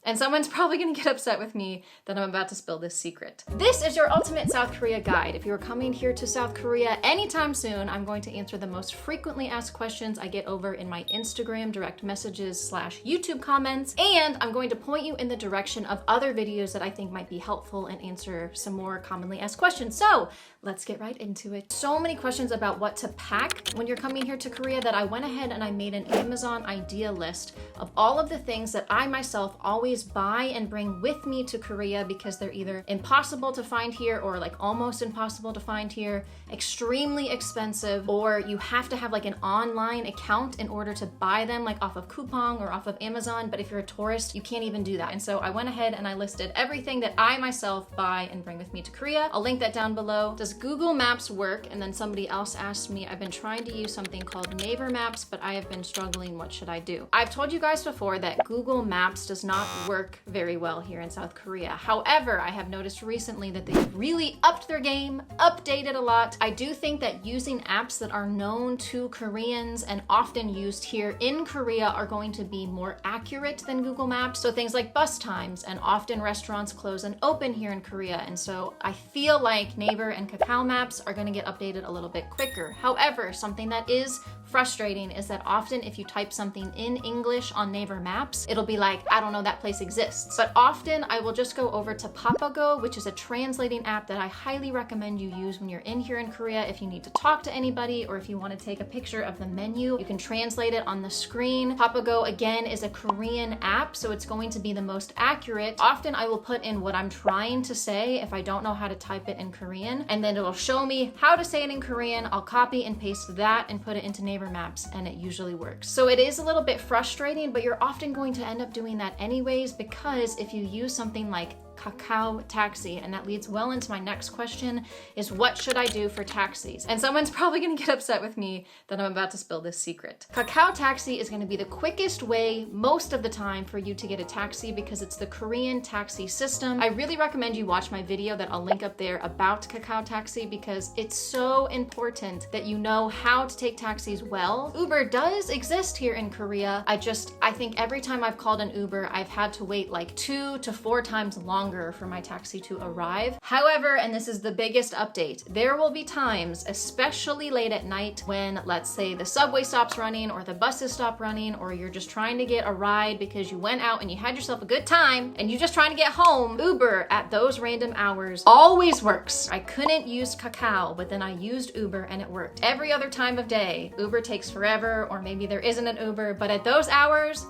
And someone's probably gonna get upset with me that I'm about to spill this secret. This is your ultimate South Korea guide. If you're coming here to South Korea anytime soon, I'm going to answer the most frequently asked questions I get over in my Instagram direct messages / YouTube comments, and I'm going to point you in the direction of other videos that I think might be helpful and answer some more commonly asked questions. So let's get right into it. So many questions about what to pack when you're coming here to Korea that I went ahead and I made an Amazon idea list of all of the things that I myself always buy and bring with me to Korea because they're either impossible to find here or like almost impossible to find here, extremely expensive, or you have to have like an online account in order to buy them like off of Coupang or off of Amazon. But if you're a tourist, you can't even do that. And so I went ahead and I listed everything that I myself buy and bring with me to Korea. I'll link that down below. Does Google Maps work? And then somebody else asked me, I've been trying to use something called Naver Maps, but I have been struggling. What should I do? I've told you guys before that Google Maps does not work very well here in South Korea. However, I have noticed recently that they've really upped their game, updated a lot. I do think that using apps that are known to Koreans and often used here in Korea are going to be more accurate than Google Maps. So things like bus times, and often restaurants close and open here in Korea. And so I feel like Naver and Kakao Maps are going to get updated a little bit quicker. However, something that is frustrating is that often if you type something in English on Naver Maps, it'll be like, I don't know that place exists. But often I will just go over to Papago, which is a translating app that I highly recommend you use when you're in here in Korea. If you need to talk to anybody or if you want to take a picture of the menu, you can translate it on the screen. Papago, again, is a Korean app, so it's going to be the most accurate. Often I will put in what I'm trying to say if I don't know how to type it in Korean, and then it'll show me how to say it in Korean. I'll copy and paste that and put it into Naver Maps, and it usually works. So it is a little bit frustrating, but you're often going to end up doing that anyways, because if you use something like Kakao taxi, and that leads well into my next question, is what should I do for taxis? And someone's probably gonna get upset with me that I'm about to spill this secret. Kakao taxi is gonna be the quickest way most of the time for you to get a taxi because it's the Korean taxi system. I really recommend you watch my video that I'll link up there about Kakao taxi because it's so important that you know how to take taxis well. Uber does exist here in Korea. I think every time I've called an Uber, I've had to wait like 2 to 4 times longer for my taxi to arrive. However, and this is the biggest update, there will be times, especially late at night, when let's say the subway stops running or the buses stop running, or you're just trying to get a ride because you went out and you had yourself a good time and you're just trying to get home. Uber at those random hours always works. I couldn't use Kakao, but then I used Uber and it worked. Every other time of day, Uber takes forever, or maybe there isn't an Uber, but at those hours,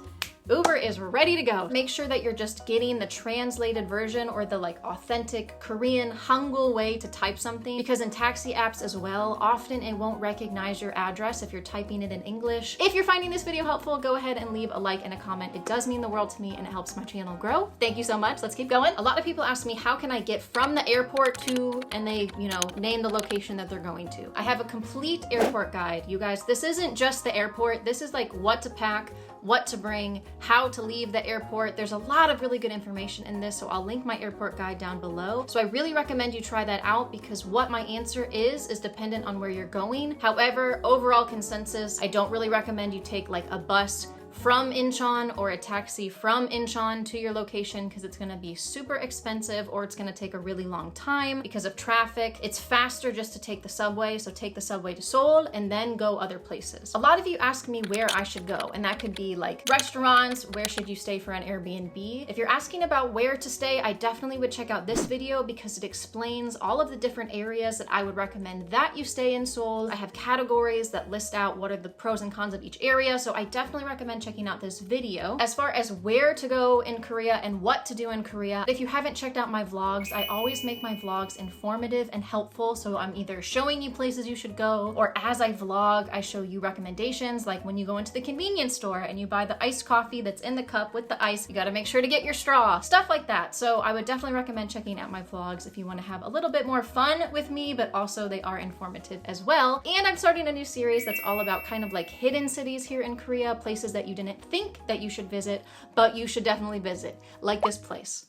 Uber is ready to go. Make sure that you're just getting the translated version or the like authentic Korean Hangul way to type something, because in taxi apps as well, often it won't recognize your address if you're typing it in English. If you're finding this video helpful, go ahead and leave a like and a comment. It does mean the world to me and it helps my channel grow. Thank you so much. Let's keep going. A lot of people ask me, how can I get from the airport to, and they, name the location that they're going to. I have a complete airport guide. You guys, this isn't just the airport. This is like what to pack, what to bring, how to leave the airport. There's a lot of really good information in this, so I'll link my airport guide down below. So I really recommend you try that out because what my answer is dependent on where you're going. However, overall consensus, I don't really recommend you take like a bus from Incheon or a taxi from Incheon to your location because it's gonna be super expensive or it's gonna take a really long time because of traffic. It's faster just to take the subway, so take the subway to Seoul and then go other places. A lot of you ask me where I should go, and that could be like restaurants, where should you stay for an Airbnb? If you're asking about where to stay, I definitely would check out this video because it explains all of the different areas that I would recommend that you stay in Seoul. I have categories that list out what are the pros and cons of each area, so I definitely recommend checking out this video. As far as where to go in Korea and what to do in Korea, if you haven't checked out my vlogs, I always make my vlogs informative and helpful. So I'm either showing you places you should go, or as I vlog, I show you recommendations, like when you go into the convenience store and you buy the iced coffee that's in the cup with the ice, you gotta make sure to get your straw, stuff like that. So I would definitely recommend checking out my vlogs if you wanna have a little bit more fun with me, but also they are informative as well. And I'm starting a new series that's all about kind of like hidden cities here in Korea, places that you didn't think that you should visit, but you should definitely visit, like this place.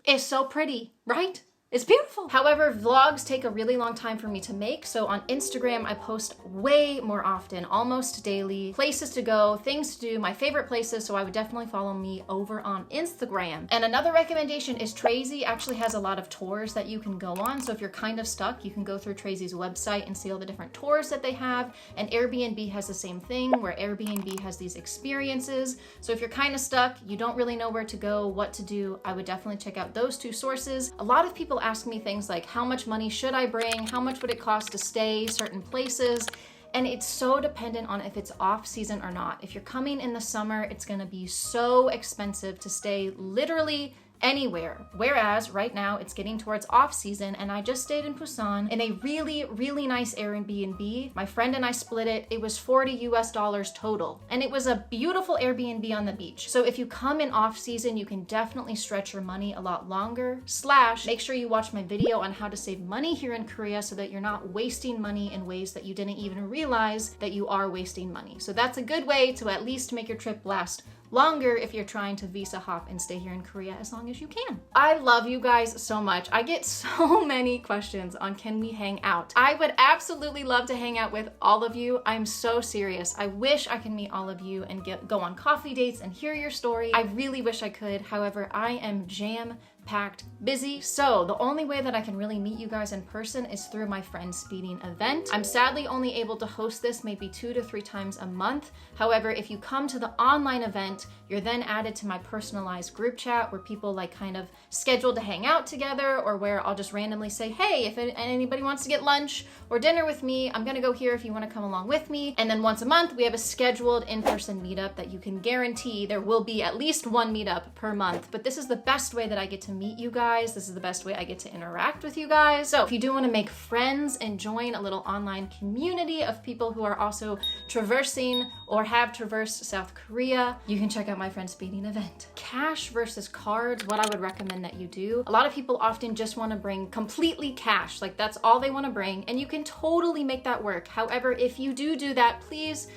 It's so pretty, right? It's beautiful. However, vlogs take a really long time for me to make, so on Instagram I post way more often, almost daily. Places to go, things to do, my favorite places, so I would definitely follow me over on Instagram. And another recommendation is Tracy actually has a lot of tours that you can go on, so if you're kind of stuck, you can go through Tracy's website and see all the different tours that they have. And Airbnb has the same thing, where Airbnb has these experiences. So if you're kind of stuck, you don't really know where to go, what to do, I would definitely check out those two sources. A lot of people ask me things like, how much money should I bring? How much would it cost to stay certain places? And it's so dependent on if it's off season or not. If you're coming in the summer, it's gonna be so expensive to stay literally anywhere. Whereas right now it's getting towards off season, and I just stayed in Busan in a really, really nice Airbnb. My friend and I split it. It was $40 US total. And it was a beautiful Airbnb on the beach. So if you come in off season, you can definitely stretch your money a lot longer. / make sure you watch my video on how to save money here in Korea so that you're not wasting money in ways that you didn't even realize that you are wasting money. So that's a good way to at least make your trip last longer if you're trying to visa hop and stay here in Korea as long as you can. I love you guys so much. I get so many questions on can we hang out. I would absolutely love to hang out with all of you. I'm so serious. I wish I can meet all of you and go on coffee dates and hear your story. I really wish I could. However, I am jam-packed busy, so the only way that I can really meet you guys in person is through my friend speeding event. I'm sadly only able to host this maybe 2 to 3 times a month. However, if you come to the online event, you're then added to my personalized group chat where people like kind of schedule to hang out together, or where I'll just randomly say, hey, if anybody wants to get lunch or dinner with me, I'm gonna go here if you want to come along with me. And then once a month we have a scheduled in-person meetup that you can guarantee there will be at least one meetup per month. But this is the best way that I get to meet you guys. This is the best way I get to interact with you guys. So if you do want to make friends and join a little online community of people who are also traversing or have traversed South Korea, you can check out my friend speeding event. Cash versus cards, what I would recommend that you do. A lot of people often just want to bring completely cash, like that's all they want to bring, and you can totally make that work. However, if you do that, please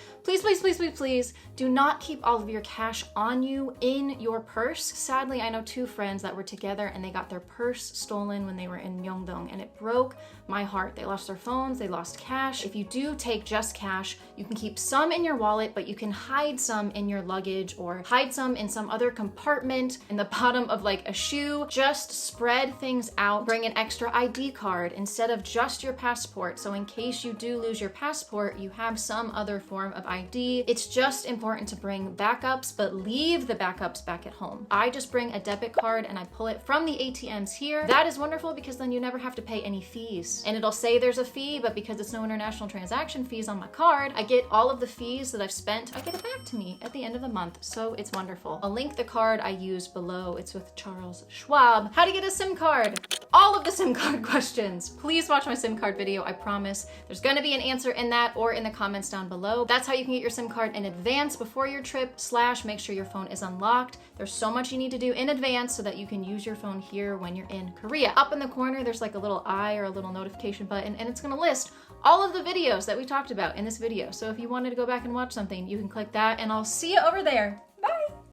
do not keep all of your cash on you in your purse. Sadly, I know 2 friends that were together and they got their purse stolen when they were in Myeongdong, and it broke my heart. They lost their phones, they lost cash. If you do take just cash, you can keep some in your wallet, but you can hide some in your luggage or hide some in some other compartment in the bottom of like a shoe. Just spread things out. Bring an extra ID card instead of just your passport. So in case you do lose your passport, you have some other form of ID. It's just important to bring backups, but leave the backups back at home. I just bring a debit card and I pull it from the ATMs here. That is wonderful because then you never have to pay any fees. And it'll say there's a fee, but because it's no international transaction fees on my card, I get all of the fees that I've spent, I get it back to me at the end of the month. So it's wonderful. I'll link the card I use below. It's with Charles Schwab. How to get a SIM card. All of the SIM card questions. Please watch my SIM card video. I promise there's gonna be an answer in that or in the comments down below. That's how you can get your SIM card in advance before your trip / make sure your phone is unlocked. There's so much you need to do in advance so that you can use your phone here when you're in Korea. Up in the corner, there's like a little eye or a little notification button, and it's gonna list all of the videos that we talked about in this video. So if you wanted to go back and watch something, you can click that, and I'll see you over there.